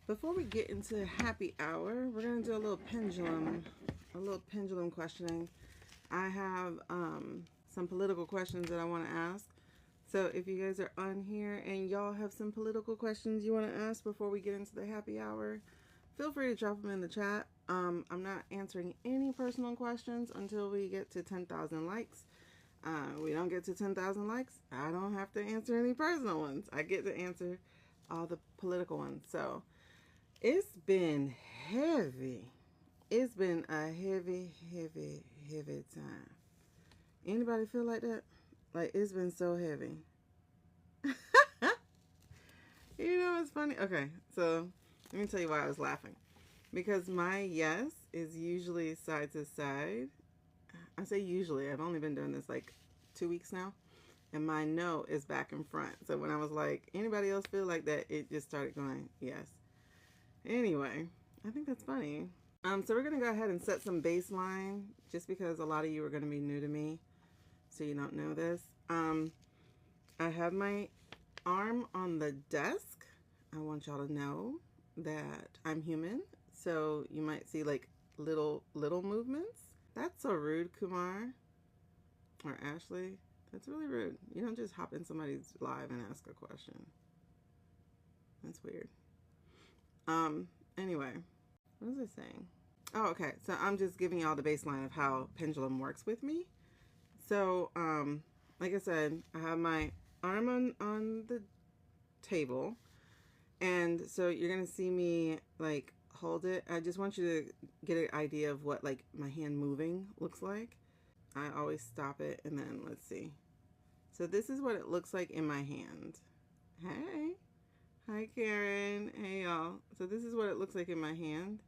Before we get into happy hour, we're gonna do a little pendulum questioning. I have some political questions that I want to ask. So if you guys are on here and y'all have some political questions you want to ask before we get into the happy hour, feel free to drop them in the chat. I'm not answering any personal questions until we get to 10,000 likes. We don't get to 10,000 likes, I don't have to answer any personal ones. I get to answer all the political ones. So it's been heavy. It's been a heavy time. Anybody feel like that? Like, it's been so heavy. You know, it's funny. Okay, so let me tell you why I was laughing. Because my yes is usually side to side. I say usually. I've only been doing this like 2 weeks now. And my no is back and front. So when I was like, anybody else feel like that? It just started going, yes. Anyway, I think that's funny. So we're going to go ahead and set some baseline just because a lot of you are going to be new to me. So you don't know this. I have my arm on the desk. I want y'all to know that I'm human. So you might see like little movements. That's so rude, Kumar or Ashley. That's really rude. You don't just hop in somebody's live and ask a question. That's weird. Anyway, what was I saying? Oh, okay. So I'm just giving y'all the baseline of how Pendulum works with me. So, like I said, I have my arm on the table. And so you're going to see me like hold it. I just want you to get an idea of what like my hand moving looks like. I always stop it and then let's see. So this is what it looks like in my hand. Hey. Hi, Karen. Hey, y'all. So this is what it looks like in my hand.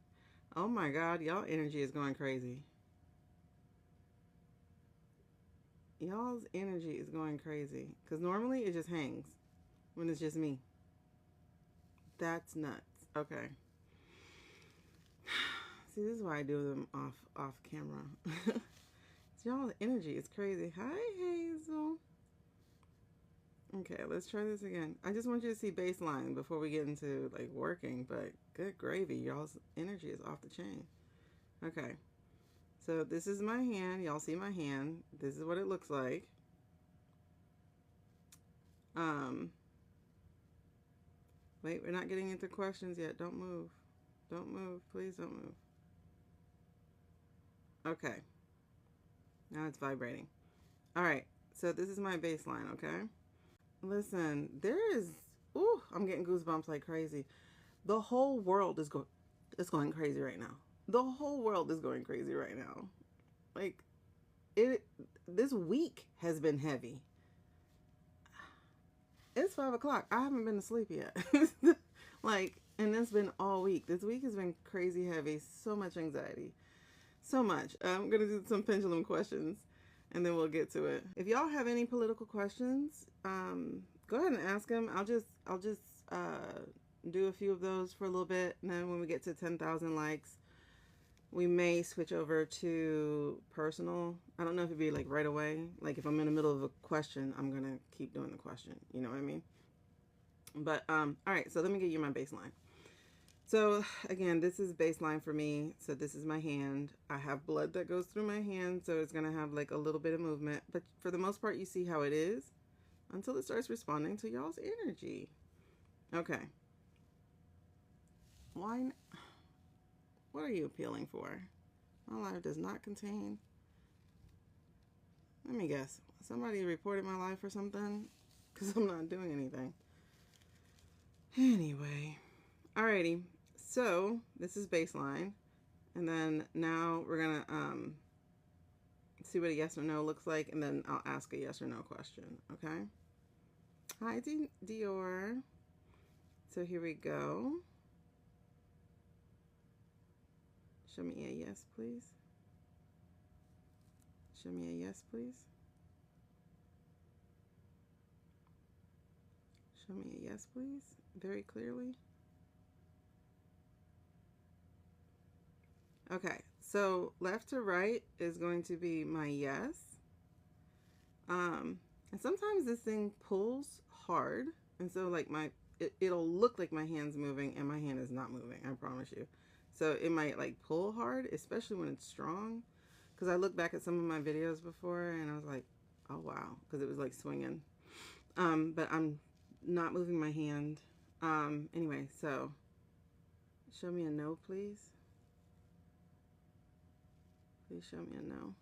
Oh my God, y'all energy is going crazy. Y'all's energy is going crazy. Because normally it just hangs when it's just me. That's nuts. Okay. See, this is why I do them off camera. So y'all's energy is crazy. Hi, Hazel. Okay, let's try this again. I just want you to see baseline before we get into like working, but good gravy, y'all's energy is off the chain. Okay, so this is my hand. Y'all see my hand. This is what it looks like. Wait, we're not getting into questions yet. Don't move. Don't move. Please don't move. Okay. Now it's vibrating. All right, so this is my baseline, okay? Listen, there is, ooh, I'm getting goosebumps like crazy. The whole world is going crazy right now. The whole world is going crazy right now. Like, this week has been heavy. It's 5 o'clock. I haven't been to sleep yet. Like, and it's been all week. This week has been crazy heavy. So much anxiety. So much. I'm going to do some pendulum questions and then we'll get to it. If y'all have any political questions, go ahead and ask them. I'll just do a few of those for a little bit, and then when we get to 10,000 likes, we may switch over to personal. I don't know if it'd be like right away. Like if I'm in the middle of a question, I'm gonna keep doing the question. You know what I mean? But all right. So let me give you my baseline. So again, this is baseline for me. So this is my hand. I have blood that goes through my hand, so it's gonna have like a little bit of movement. But for the most part, you see how it is until it starts responding to y'all's energy. Okay. Why? What are you appealing for? My life does not contain. Let me guess. Somebody reported my life or something? Because I'm not doing anything. Anyway. Alrighty. So, this is baseline. And then now we're going to see what a yes or no looks like. And then I'll ask a yes or no question. Okay? Hi, Dior. So here we go. Show me a yes, please. Show me a yes, please. Show me a yes, please. Very clearly. Okay, so left to right is going to be my yes. And sometimes this thing pulls hard. And so like it'll look like my hand's moving and my hand is not moving, I promise you. So it might like pull hard, especially when it's strong. Because I looked back at some of my videos before and I was like, oh wow, because it was like swinging. But I'm not moving my hand. Anyway, so show me a no, please. Please show me a no.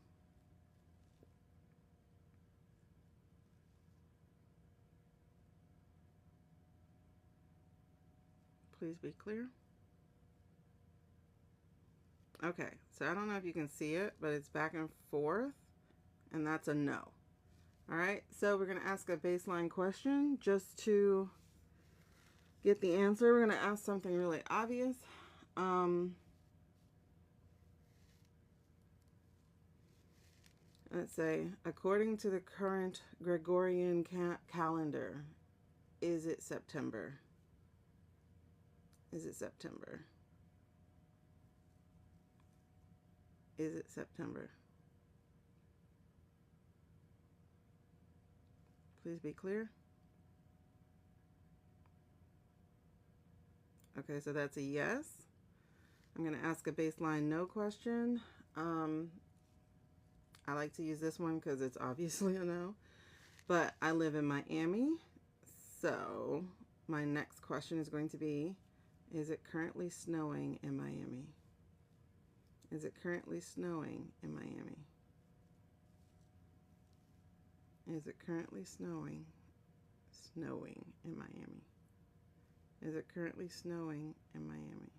Please be clear. Okay, so I don't know if you can see it, but it's back and forth, and that's a no. All right, so we're going to ask a baseline question just to get the answer. We're going to ask something really obvious. Let's say, according to the current Gregorian calendar, is it September? Is it September? Is it September? Please be clear. Okay, so that's a yes. I'm going to ask a baseline no question. I like to use this one because it's obviously a no. But I live in Miami, so my next question is going to be, is it currently snowing in Miami? Is it currently snowing in Miami? Is it currently snowing in Miami? Is it currently snowing in Miami?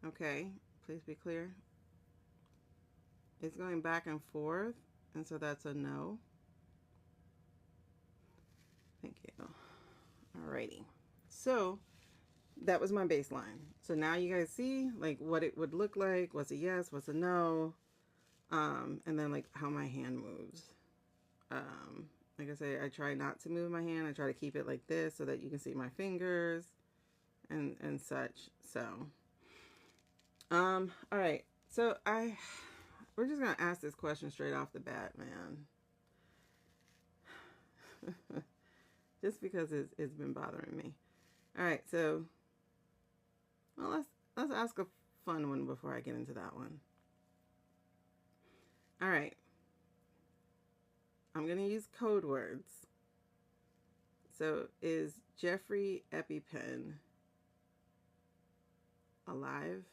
Okay, please be clear. It's going back and forth, and so that's a no. Thank you. Alrighty. So that was my baseline. So now you guys see like what it would look like, what's a yes, what's a no, and then like how my hand moves. Like I say, I try not to move my hand. I try to keep it like this so that you can see my fingers and such. So, all right. So we're just gonna ask this question straight off the bat, man. Just because it's been bothering me. All right, so well, let's ask a fun one before I get into that one. All right, I'm gonna use code words. So is Jeffrey EpiPen alive?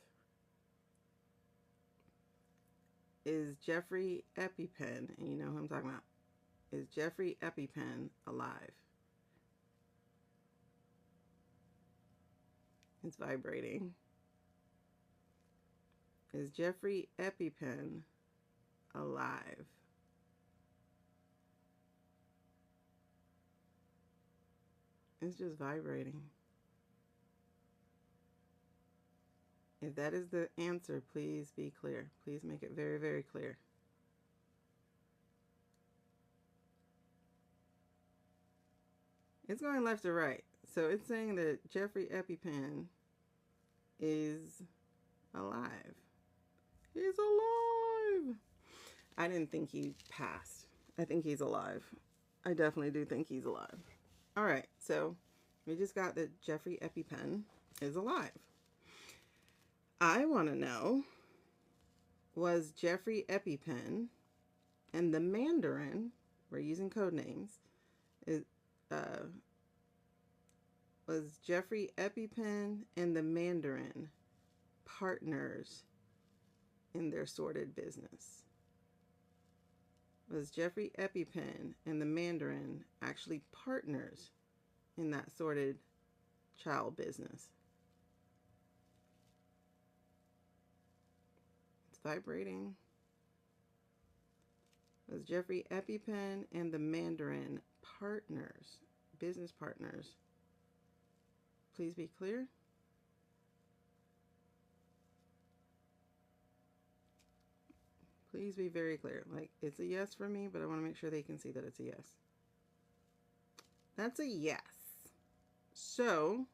Is Jeffrey EpiPen, and you know who I'm talking about, is Jeffrey EpiPen alive? It's vibrating. Is Jeffrey EpiPen alive? It's just vibrating. If that is the answer, please be clear. Please make it very, very clear. It's going left to right. So it's saying that Jeffrey EpiPen is alive. He's alive. I didn't think he passed. I think he's alive. I definitely do think he's alive. All right, so we just got that Jeffrey EpiPen is alive. I want to know, was Jeffrey EpiPen and the Mandarin, we're using code names, was Jeffrey EpiPen and the Mandarin partners in their sordid business? Was Jeffrey EpiPen and the Mandarin actually partners in that sordid child business? It's vibrating. Was Jeffrey EpiPen and the Mandarin partners, business partners? Please be clear. Please be very clear. Like, it's a yes for me, but I want to make sure they can see that it's a yes. That's a yes. So,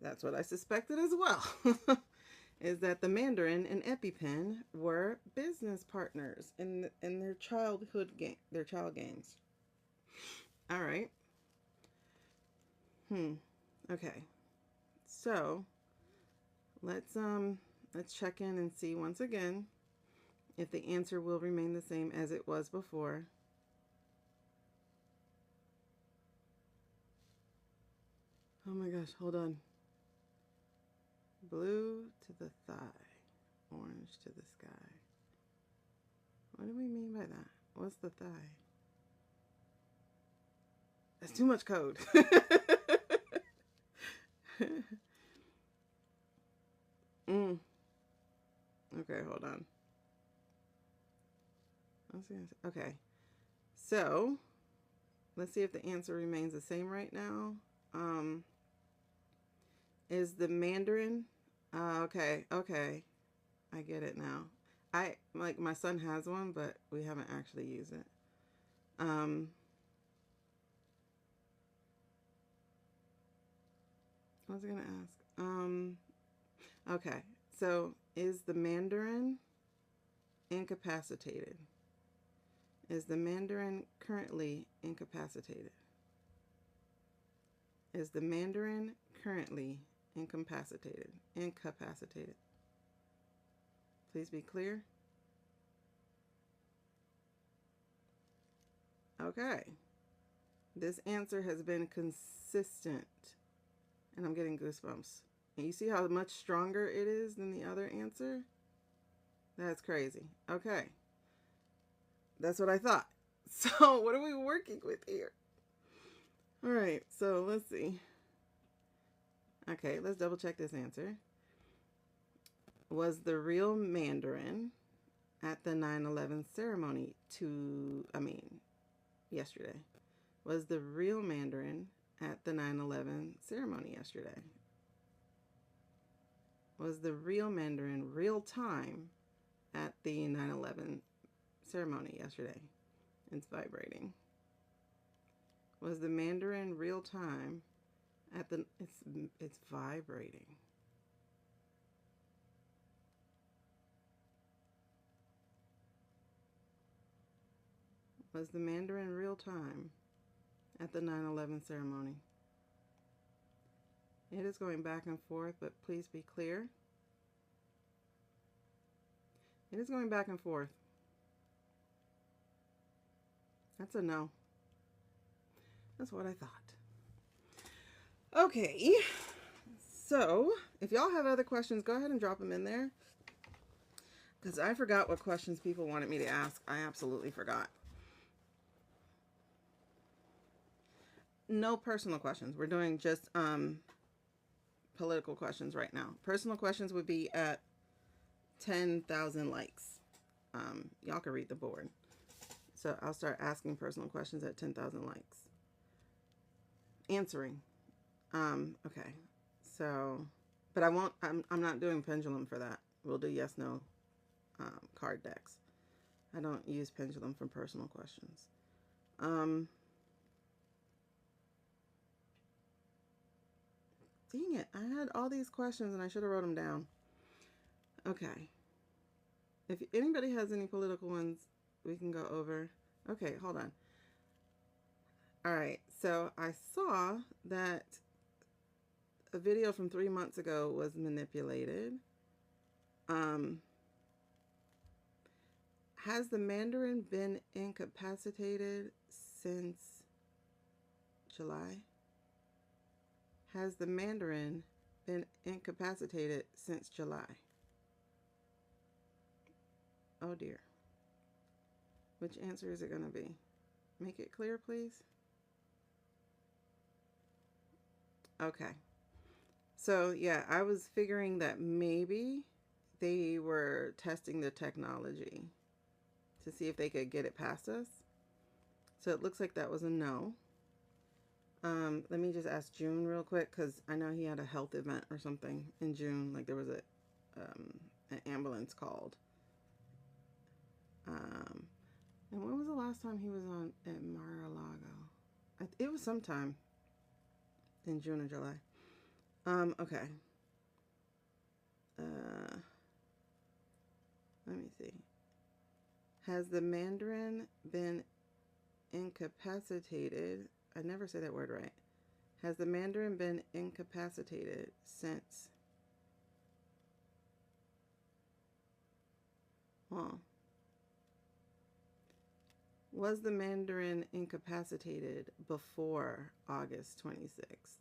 that's what I suspected as well. Is that the Mandarin and EpiPen were business partners in their childhood game, their child games. All right. Okay. So let's check in and see once again if the answer will remain the same as it was before. Oh my gosh, hold on. Blue to the thigh, orange to the sky. What do we mean by that? What's the thigh? That's too much code. Okay, hold on. Okay, so let's see if the answer remains the same right now. Is the Mandarin? Okay, I get it now. I like my son has one, but we haven't actually used it. What was I gonna ask? Okay, so is the Mandarin incapacitated? Is the Mandarin currently incapacitated? Is the Mandarin currently incapacitated? Incapacitated. Please be clear. Okay. This answer has been consistent. And I'm getting goosebumps. And you see how much stronger it is than the other answer? That's crazy. Okay. That's what I thought. So what are we working with here? All right, so let's see. Okay, let's double check this answer. Was the real Mandarin at the 9/11 ceremony yesterday? Was the real Mandarin at the 9/11 ceremony yesterday? Was the real Mandarin real time at the 9/11 ceremony yesterday? It's vibrating. Was the Mandarin real time at the it's vibrating. Was the Mandarin real time at the 9/11 ceremony? It is going back and forth, but please be clear. It is going back and forth. That's a no. That's what I thought. Okay, so if y'all have other questions, go ahead and drop them in there. Because I forgot what questions people wanted me to ask. I absolutely forgot. No personal questions. We're doing just political questions right now. Personal questions would be at 10,000 likes. Y'all can read the board. So I'll start asking personal questions at 10,000 likes. Answering. Okay. So, but I won't, I'm not doing Pendulum for that. We'll do yes, no card decks. I don't use Pendulum for personal questions. Dang it. I had all these questions and I should have wrote them down. Okay. If anybody has any political ones, we can go over. Okay, hold on. All right. So I saw that a video from 3 months ago was manipulated. Has the Mandarin been incapacitated since July? Has the Mandarin been incapacitated since July? Oh dear. Which answer is it going to be? Make it clear, please. Okay. So, yeah, I was figuring that maybe they were testing the technology to see if they could get it past us. So it looks like that was a no. Let me just ask June real quick, because I know he had a health event or something in June. Like there was an ambulance called. And when was the last time he was on at Mar-a-Lago? It was sometime in June or July. Okay. Let me see. Has the Mandarin been incapacitated? I never say that word right. Has the Mandarin been incapacitated since? Huh. Was the Mandarin incapacitated before August 26th?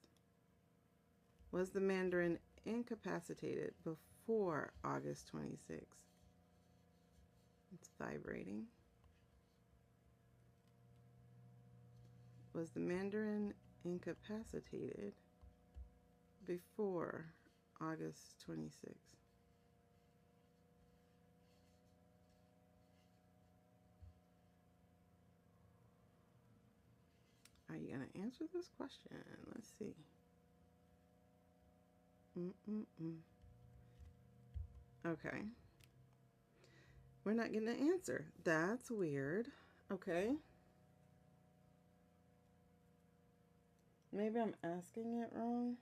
Was the Mandarin incapacitated before August 26th? It's vibrating. Was the Mandarin incapacitated before August 26th? Are you going to answer this question? Let's see. Okay. We're not getting an answer. That's weird. Okay. Maybe I'm asking it wrong.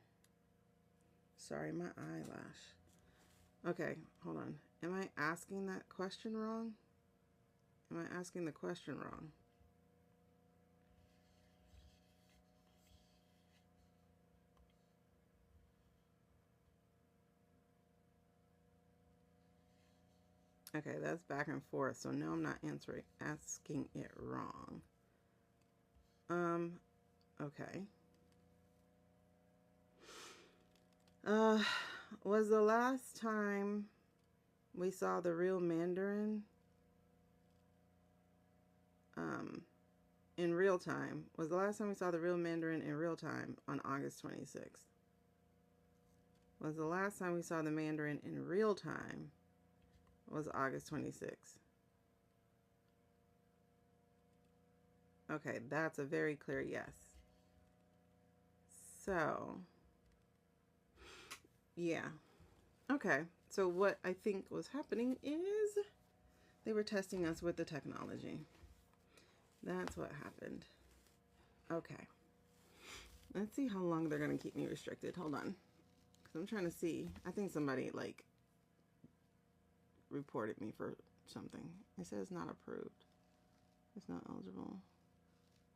Sorry, my eyelash. Okay, hold on. Am I asking that question wrong? Am I asking the question wrong? Okay, that's back and forth, so no, I'm not asking it wrong. Okay. Was the last time we saw the real Mandarin in real time? Was the last time we saw the real Mandarin in real time on August 26th? Was the last time we saw the Mandarin in real time was August 26th? Okay, that's a very clear yes. So, yeah. Okay, so what I think was happening is they were testing us with the technology. That's what happened. Okay. Let's see how long they're going to keep me restricted. Hold on. Because I'm trying to see. I think somebody, like, reported me for something. It says not approved. It's not eligible.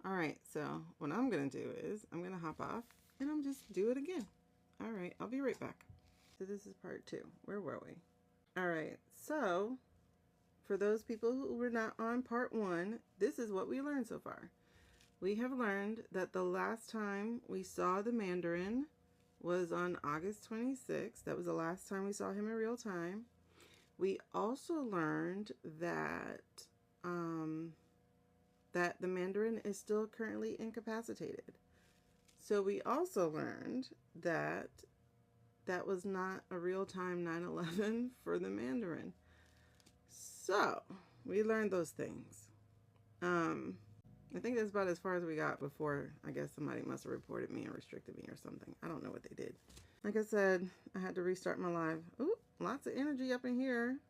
Alright, so what I'm going to do is I'm going to hop off and I'm just do it again. Alright, I'll be right back. So this is part 2. Where were we? Alright, so for those people who were not on part 1, this is what we learned so far. We have learned that the last time we saw the Mandarin was on August 26th. That was the last time we saw him in real time. We also learned that that the Mandarin is still currently incapacitated. So we also learned that that was not a real-time 9/11 for the Mandarin. So we learned those things. I think that's about as far as we got before I guess somebody must have reported me and restricted me or something. I don't know what they did. Like I said, I had to restart my live. Ooh, lots of energy up in here.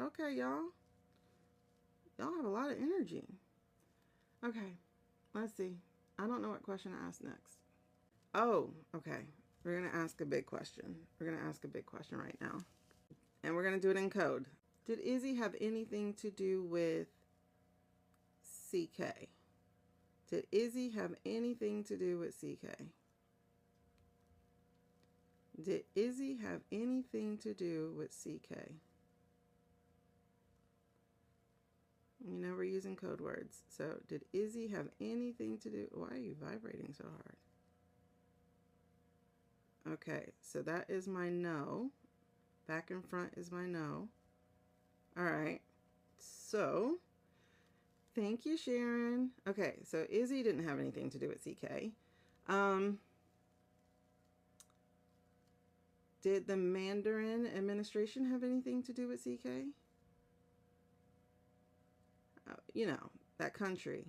Okay, y'all. Y'all have a lot of energy. Okay, let's see. I don't know what question to ask next. Oh, okay. We're going to ask a big question. We're going to ask a big question right now. And we're going to do it in code. Did Izzy have anything to do with CK? Did Izzy have anything to do with CK? Did Izzy have anything to do with CK? You know, we're using code words. So, did Izzy have anything to do? Why are you vibrating so hard? Okay, so that is my no. Back and front is my no. All right. So, thank you, Sharon. Okay, so Izzy didn't have anything to do with CK. Did the Mandarin administration have anything to do with CK? You know, that country.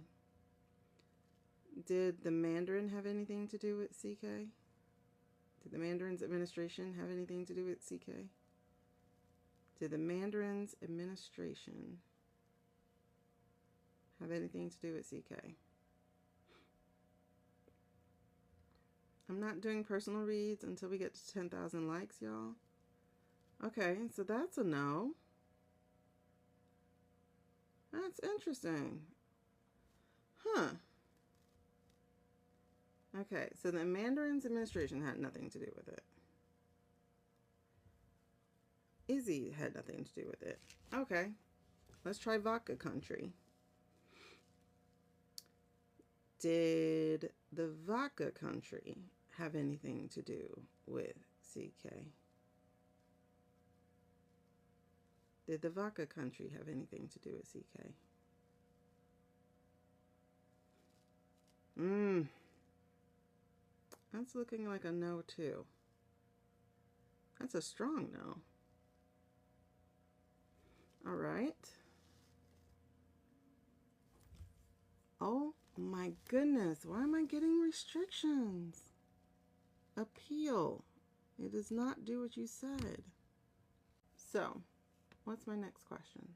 Did the Mandarin have anything to do with CK? Did the Mandarin's administration have anything to do with CK? Did the Mandarin's administration have anything to do with CK? I'm not doing personal reads until we get to 10,000 likes, y'all. Okay, so that's a no. That's interesting. Huh. Okay, so the Mandarin's administration had nothing to do with it. Izzy had nothing to do with it. Okay, let's try Vodka country. Did the Vodka country have anything to do with CK? Did the Vodka country have anything to do with CK? That's looking like a no too. That's a strong no. All right. Oh my goodness, why am I getting restrictions? Appeal. It does not do what you said. So, what's my next question?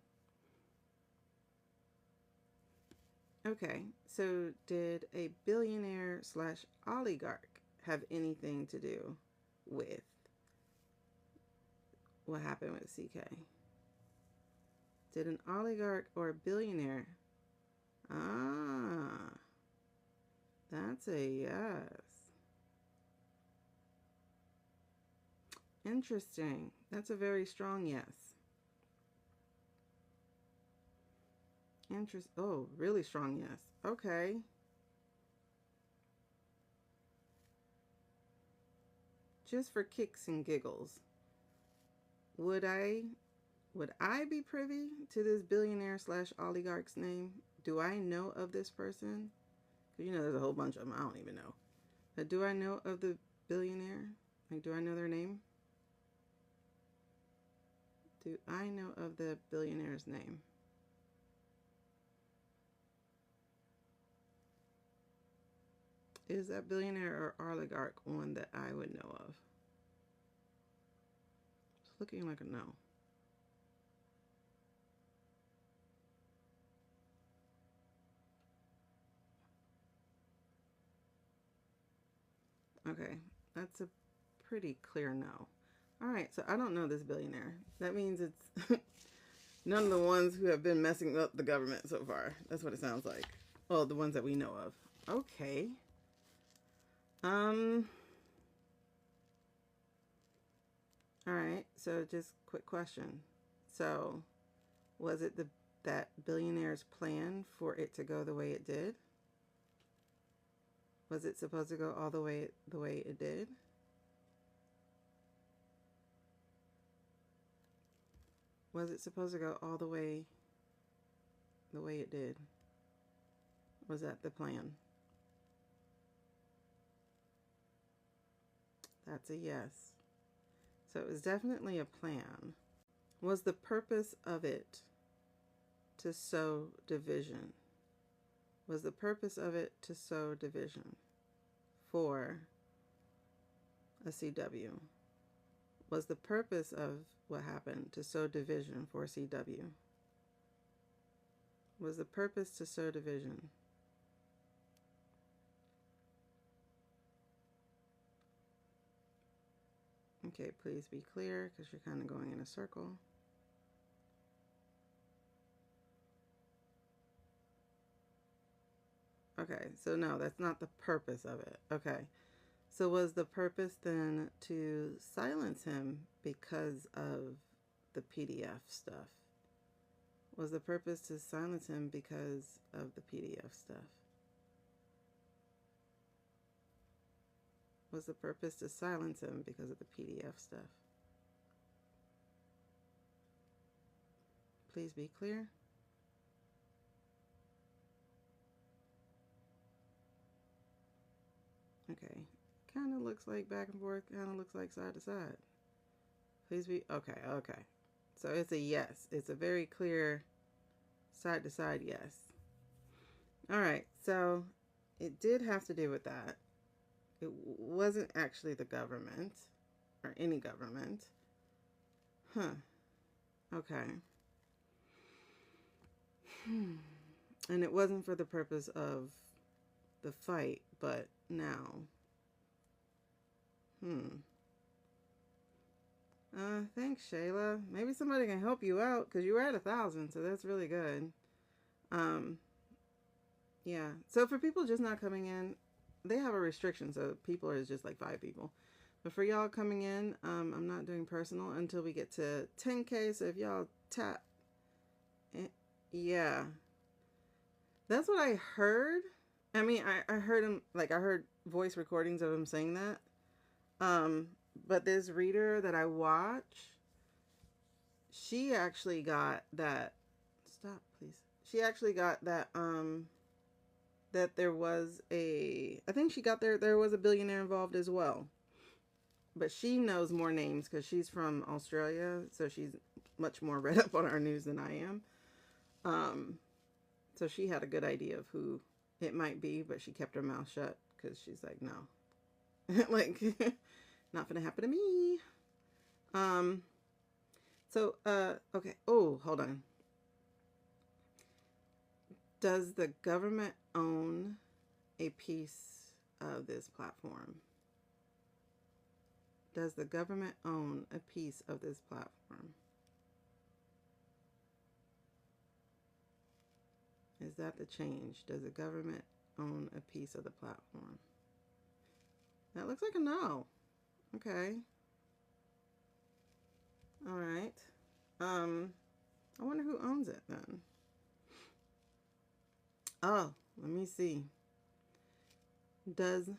Okay, so did a billionaire slash oligarch have anything to do with what happened with CK? Did an oligarch or a billionaire? Ah, that's a yes. Interesting. That's a very strong yes. Oh, really strong yes. Okay. Just for kicks and giggles, would I be privy to this billionaire slash oligarch's name? Do I know of this person? Because you know there's a whole bunch of them. I don't even know. But do I know of the billionaire? Like, do I know their name? Do I know of the billionaire's name? Is that billionaire or oligarch one that I would know of? It's looking like a no. Okay, that's a pretty clear no. All right, so I don't know this billionaire. That means it's none of the ones who have been messing up the government so far. That's what it sounds like. Well, the ones that we know of. Okay. All right, so just quick question. So, was it that billionaire's plan for it to go the way it did? Was it supposed to go all the way it did? Was it supposed to go all the way it did? Was that the plan? That's a yes. So it was definitely a plan. Was the purpose of it to sow division? Was the purpose of it to sow division for a CW? Was the purpose of what happened to sow division for CW? Was the purpose to sow division? Okay, please be clear because you're kind of going in a circle. Okay, so no, that's not the purpose of it. Okay, so was the purpose then to silence him because of the PDF stuff? Was the purpose to silence him because of the PDF stuff? Was the purpose to silence him because of the PDF stuff? Please be clear. Okay, kind of looks like back and forth, kind of looks like side to side. Please be, okay. So it's a yes. It's a very clear side to side yes. All right, so it did have to do with that. It wasn't actually the government or any government. Huh. Okay. And it wasn't for the purpose of the fight, but now. Thanks, Shayla. Maybe somebody can help you out because you were at 1,000, so that's really good. Yeah. So for people just not coming in, they have a restriction, so people is just like 5 people. But for y'all coming in, I'm not doing personal until we get to 10K. So if y'all tap, yeah, that's what I heard. I mean, I heard him, like I heard voice recordings of him saying that. But this reader that I watch, she actually got that. Stop, please. She actually got that. That there was a. I think she got there was a billionaire involved as well. But she knows more names because she's from Australia, so she's much more read up on our news than I am. So she had a good idea of who it might be, but she kept her mouth shut because she's like, no, like, not gonna happen to me. Okay. Oh, hold on. Does the government own a piece of this platform? Does the government own a piece of this platform? Is that the change? Does the government own a piece of the platform? That looks like a no. Okay. All right. I wonder who owns it then. Oh, let me see. Does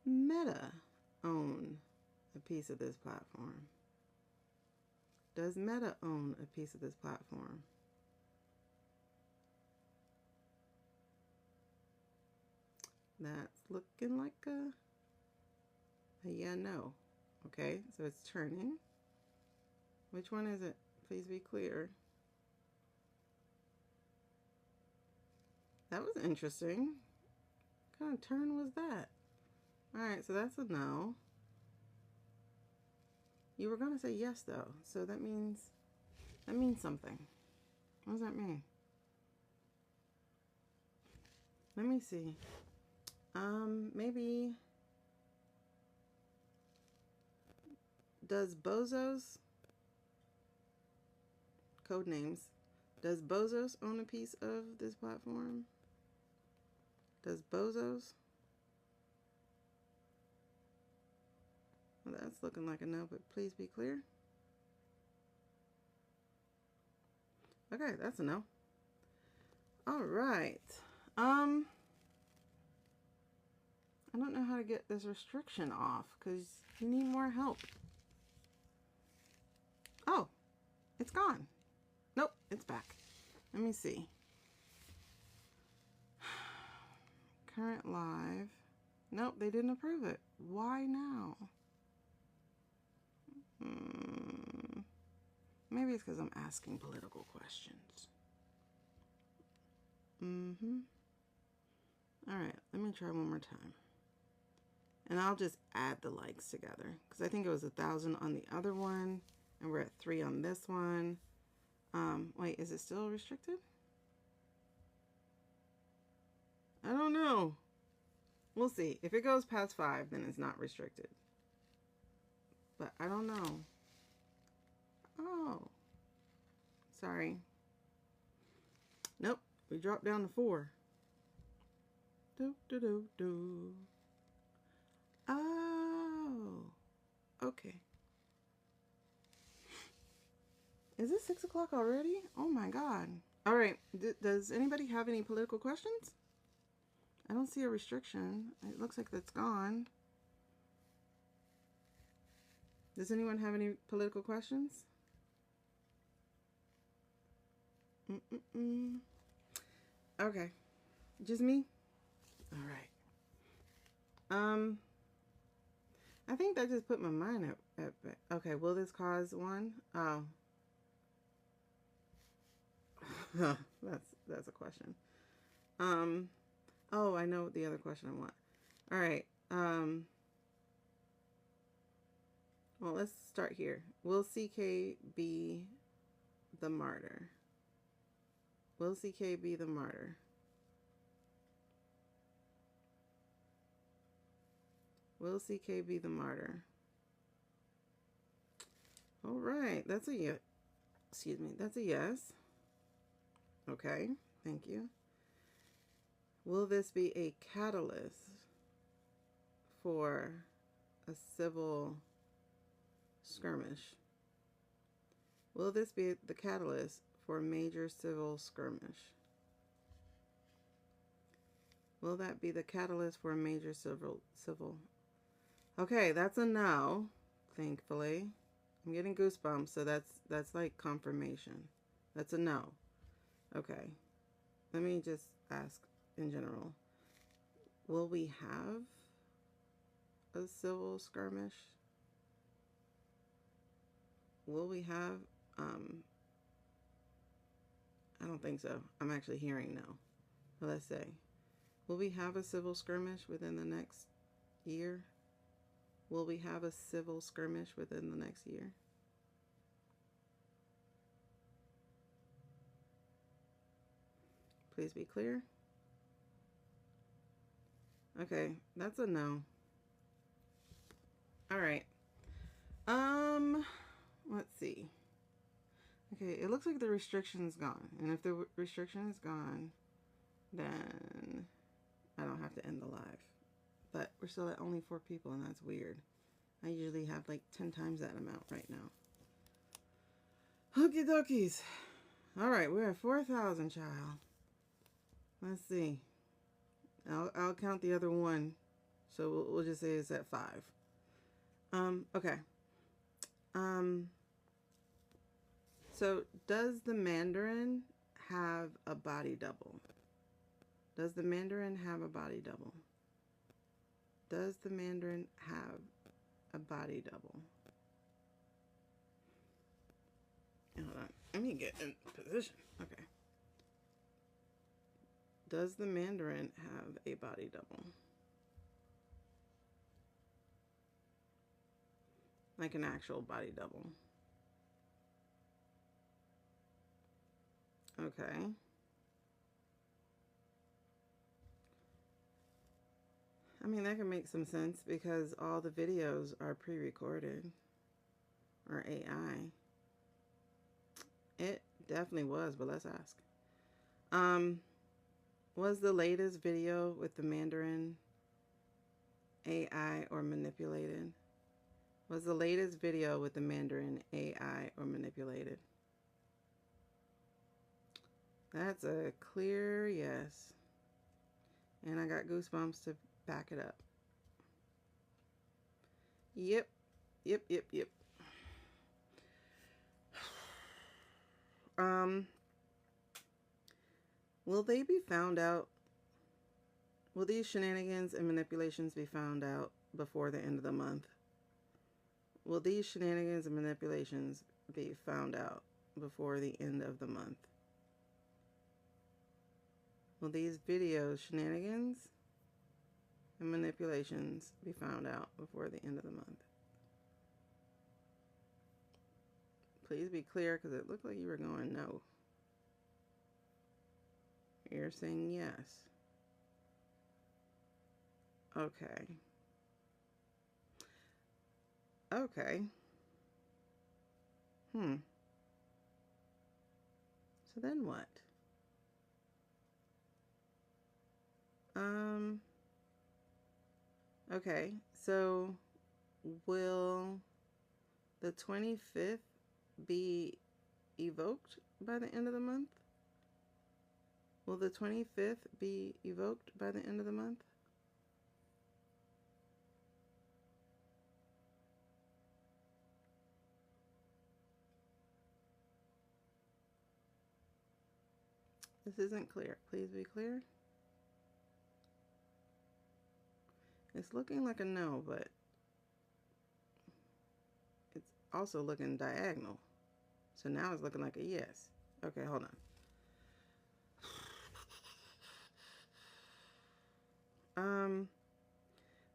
Meta own a piece of this platform? Does Meta own a piece of this platform? That's looking like a yeah, no. Okay, so it's turning. Which one is it? Please be clear. That was interesting. What kind of turn was that? All right, so that's a no. You were going to say yes, though. So that means something. What does that mean? Let me see. Maybe does Bozos, code names, does Bozos own a piece of this platform? Does Bozos? Well, that's looking like a no, but please be clear. Okay, that's a no. All right. I don't know how to get this restriction off because you need more help. Oh, it's gone. Nope, it's back. Let me see. Current live. Nope, they didn't approve it. Why now? Maybe it's because I'm asking political questions. All right, let me try one more time. And I'll just add the likes together because I think it was 1,000 on the other one, and we're at 3 on this one. Wait, is it still restricted? I don't know. We'll see. If it goes past 5, then it's not restricted. But I don't know. Oh. Sorry. Nope. We dropped down to 4. Do. Oh. Okay. Is it 6 o'clock already? Oh my God. All right. Does anybody have any political questions? I don't see a restriction. It looks like that's gone. Does anyone have any political questions? Okay. Just me? All right. I think that just put my mind at okay, will this cause one? Oh. That's a question. Oh, I know the other question I want. All right. Well, let's start here. Will CK be the martyr? Will CK be the martyr? Will CK be the martyr? All right, that's a yes. Excuse me, that's a yes. Okay, thank you. Will this be a catalyst for a civil skirmish? Will this be the catalyst for a major civil skirmish? Will that be the catalyst for a major civil? Okay, that's a no, thankfully. I'm getting goosebumps, so that's like confirmation. That's a no. Okay. Let me just ask in general. Will we have a civil skirmish? Will we have I don't think so. I'm actually hearing no. But let's say, will we have a civil skirmish within the next year? Will we have a civil skirmish within the next year? Please be clear. Okay, that's a no. All right. Let's see. Okay, it looks like the restriction is gone. And if the restriction is gone, then I don't have to end the live. But we're still at only 4 people, and that's weird. I usually have like 10 times that amount right now. Okie dokies. All right, we're at 4,000, child. Let's see. I'll count the other one. So we'll just say it's at 5. Okay. So does the Mandarin have a body double? Does the Mandarin have a body double? Does the Mandarin have a body double? Hold on. Let me get in position. Okay. Does the Mandarin have a body double? Like an actual body double. Okay. I mean, that can make some sense because all the videos are pre-recorded or AI. It definitely was, but let's ask. Was the latest video with the Mandarin AI or manipulated? Was the latest video with the Mandarin AI or manipulated? That's a clear yes. And I got goosebumps to back it up. Yep. Will they be found out? Will these shenanigans and manipulations be found out before the end of the month? Will these shenanigans and manipulations be found out before the end of the month? Will these videos, shenanigans and manipulations, be found out before the end of the month? Please be clear, because it looked like you were going no. You're saying yes. Okay. Okay. So then what? Okay, so will the 25th be evoked by the end of the month? Will the 25th be evoked by the end of the month? This isn't clear. Please be clear. It's looking like a no, but it's also looking diagonal. So now it's looking like a yes. Okay, hold on.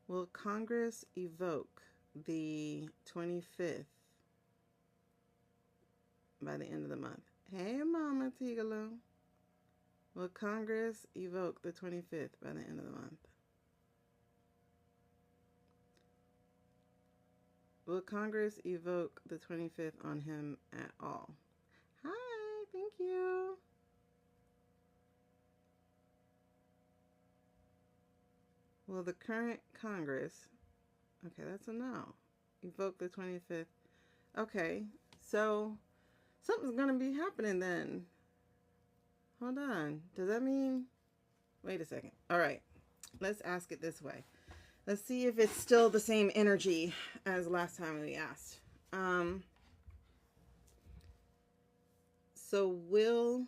Will Congress evoke the 25th by the end of the month? Hey, Mama Tigalo. Will Congress evoke the 25th by the end of the month? Will Congress evoke the 25th on him at all? Hi, thank you. Will the current Congress Okay, that's a no. Evoke the 25th. Okay, so something's gonna be happening then. Hold on. Does that mean... Wait a second. All right. Let's ask it this way. Let's see if it's still the same energy as last time we asked. So will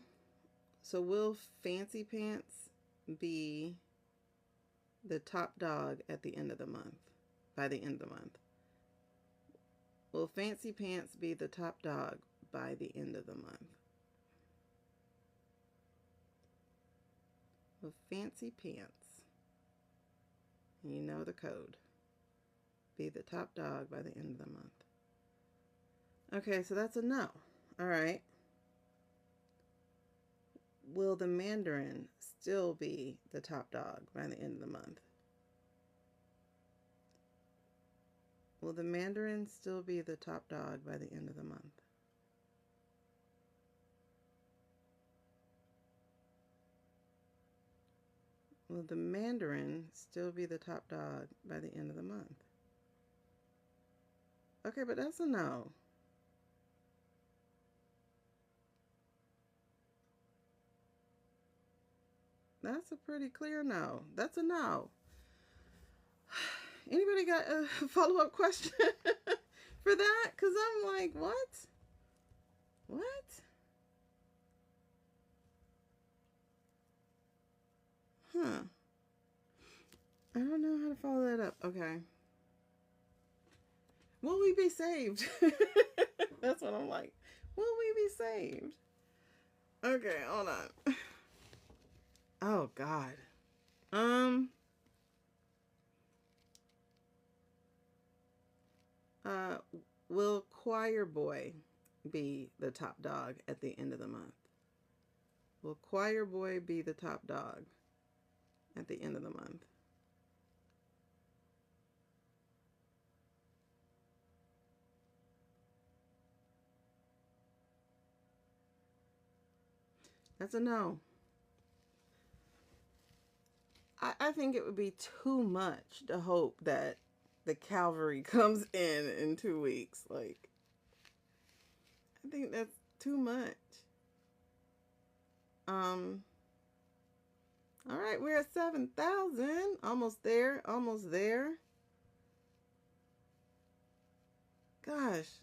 Fancy Pants be the top dog at the end of the month? By the end of the month. Will Fancy Pants be the top dog by the end of the month? Will Fancy Pants, and you know the code, be the top dog by the end of the month? Okay, so that's a no. All right. Will the Mandarin still be the top dog by the end of the month? Will the Mandarin still be the top dog by the end of the month? Will the Mandarin still be the top dog by the end of the month? Okay, but that's a no. That's a pretty clear no. That's a no. Anybody got a follow-up question for that? Because I'm like, what? What? Huh. I don't know how to follow that up. Okay. Will we be saved? That's what I'm like. Will we be saved? Okay, hold on. Oh, God. Will Choir Boy be the top dog at the end of the month? Will Choir Boy be the top dog at the end of the month? That's a no. I think it would be too much to hope that the cavalry comes in 2 weeks. Like, I think that's too much. All right, we're at 7,000. Almost there. Almost there. Gosh.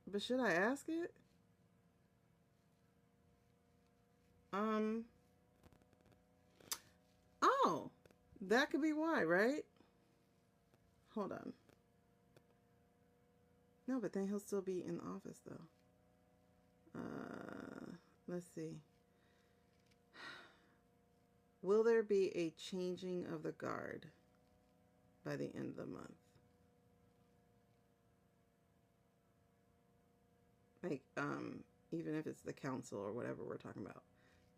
But should I ask it? Oh, that could be why, right? Hold on. No, but then he'll still be in office, though. Let's see. Will there be a changing of the guard by the end of the month? Like, even if it's the council or whatever we're talking about.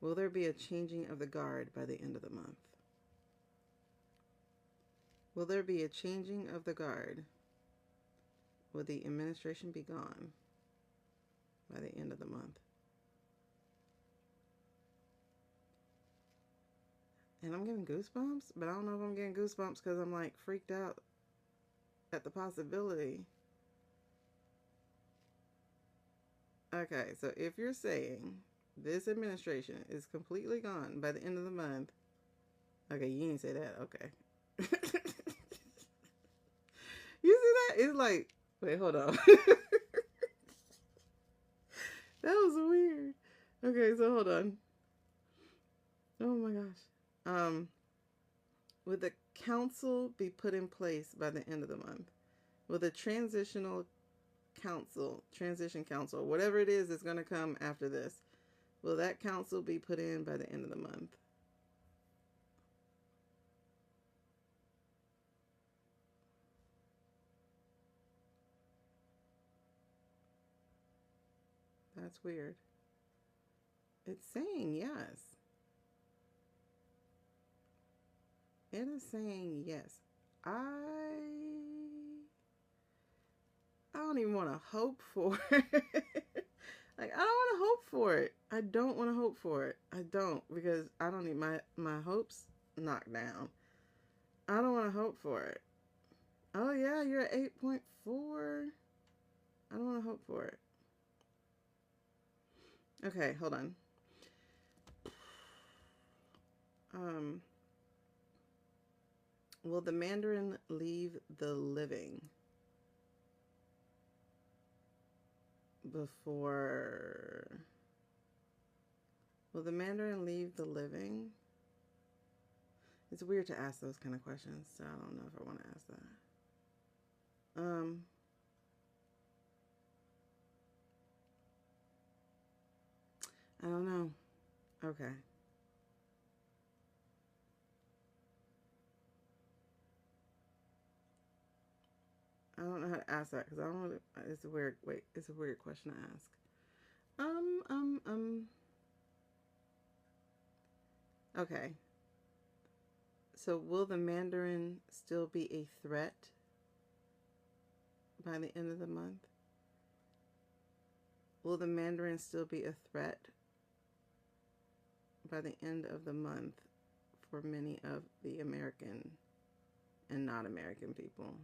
Will there be a changing of the guard by the end of the month? Will there be a changing of the guard? Will the administration be gone by the end of the month? And I'm getting goosebumps, but I don't know if I'm getting goosebumps because I'm like freaked out at the possibility. Okay, so if you're saying this administration is completely gone by the end of the month, okay, you didn't say that, okay. You see that? It's like, wait, hold on. That was weird. Okay, so hold on. Oh my gosh. Will the council be put in place by the end of the month? Will the transition council, whatever it is that's going to come after this, will that council be put in by the end of the month? That's weird. It's saying yes. It is saying yes. I don't even want to hope for it. Like, I don't want to hope for it. I don't want to hope for it. I don't, because I don't need my hopes knocked down. I don't want to hope for it. Oh, yeah, you're at 8.4. I don't want to hope for it. Okay, hold on. Will the Mandarin leave the living before... Will the Mandarin leave the living? It's weird to ask those kind of questions, so I don't know if I want to ask that. I don't know. Okay. I don't know how to ask that because I don't really, it's a weird, wait, it's a weird question to ask. Okay. So will the Mandarin still be a threat by the end of the month? Will the Mandarin still be a threat by the end of the month for many of the American and not American people?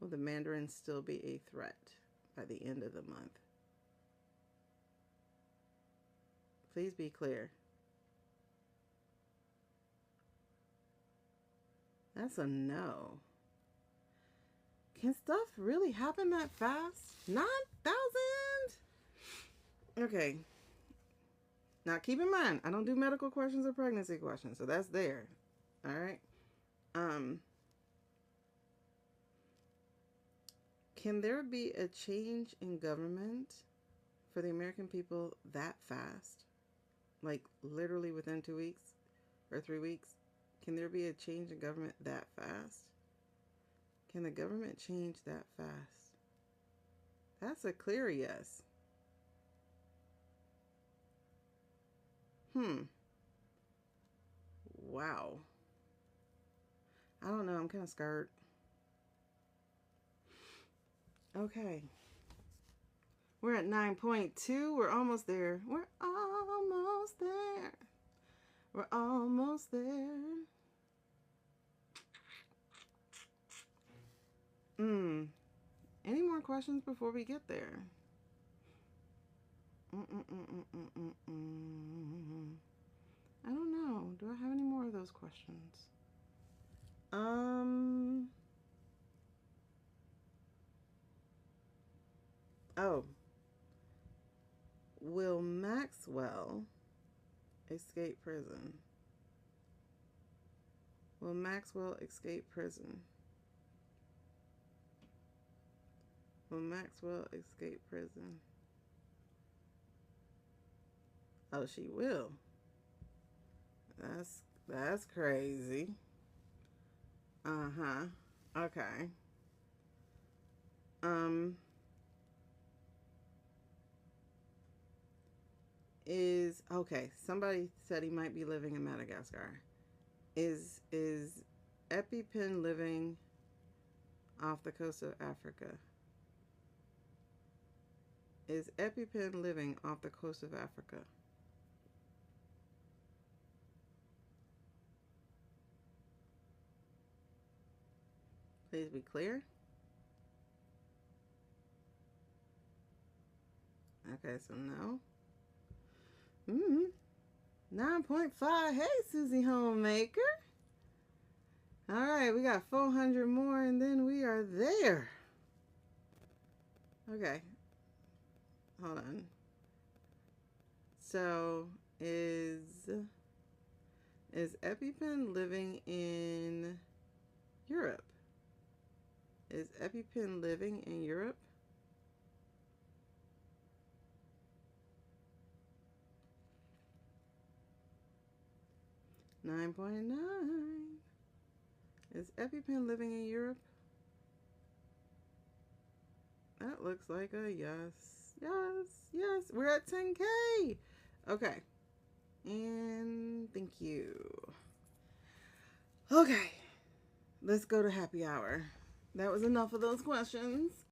Will the Mandarin still be a threat by the end of the month? Please be clear. That's a no. Can stuff really happen that fast? 9,000? Okay. Now keep in mind, I don't do medical questions or pregnancy questions, so that's there. All right. Can there be a change in government for the American people that fast? Like literally within 2 weeks or 3 weeks? Can there be a change in government that fast? Can the government change that fast? That's a clear yes. Wow. I don't know. I'm kind of scared. Okay. We're at 9.2. We're almost there. We're almost there. We're almost there. Any more questions before we get there? I don't know. Do I have any more of those questions? Oh. Will Maxwell escape prison? Will Maxwell escape prison? Will Maxwell escape prison? Oh, she will. That's crazy. Okay. Okay, somebody said he might be living in Madagascar. Is EpiPen living off the coast of Africa? Is EpiPen living off the coast of Africa? Please be clear. Okay, so no. 9.5. Hey, Susie Homemaker. All right, we got 400 more, and then we are there. Okay. Hold on. So, is EpiPen living in Europe? Is EpiPen living in Europe? $9.9. Is EpiPen living in Europe? That looks like a yes. Yes, yes. We're at 10K. Okay. And thank you. Okay. Let's go to happy hour. That was enough of those questions.